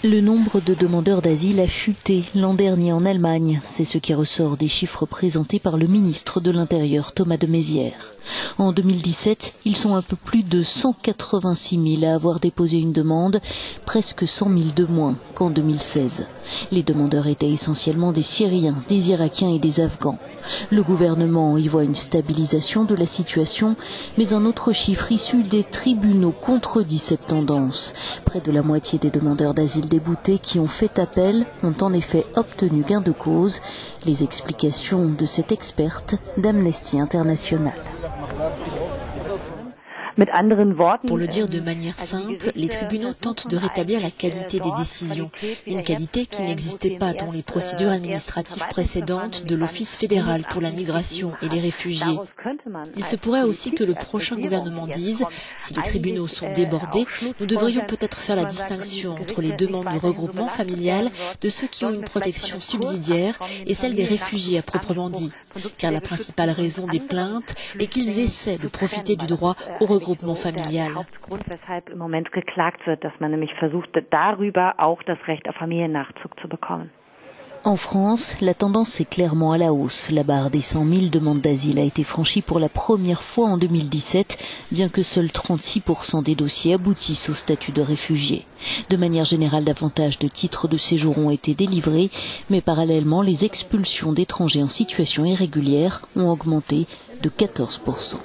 Le nombre de demandeurs d'asile a chuté l'an dernier en Allemagne. C'est ce qui ressort des chiffres présentés par le ministre de l'Intérieur, Thomas de Maizière. En 2017, ils sont un peu plus de 186 000 à avoir déposé une demande, presque 100 000 de moins qu'en 2016. Les demandeurs étaient essentiellement des Syriens, des Irakiens et des Afghans. Le gouvernement y voit une stabilisation de la situation, mais un autre chiffre issu des tribunaux contredit cette tendance. Près de la moitié des demandeurs d'asile déboutés qui ont fait appel ont en effet obtenu gain de cause. Les explications de cette experte d'Amnesty International. Pour le dire de manière simple, les tribunaux tentent de rétablir la qualité des décisions, une qualité qui n'existait pas dans les procédures administratives précédentes de l'Office fédéral pour la migration et les réfugiés. Il se pourrait aussi que le prochain gouvernement dise, si les tribunaux sont débordés, nous devrions peut-être faire la distinction entre les demandes de regroupement familial de ceux qui ont une protection subsidiaire et celle des réfugiés à proprement dit, car la principale raison des plaintes est qu'ils essaient de profiter du droit au regroupement familial. En France, la tendance est clairement à la hausse. La barre des 100 000 demandes d'asile a été franchie pour la première fois en 2017, bien que seuls 36% des dossiers aboutissent au statut de réfugié. De manière générale, davantage de titres de séjour ont été délivrés, mais parallèlement, les expulsions d'étrangers en situation irrégulière ont augmenté de 14%.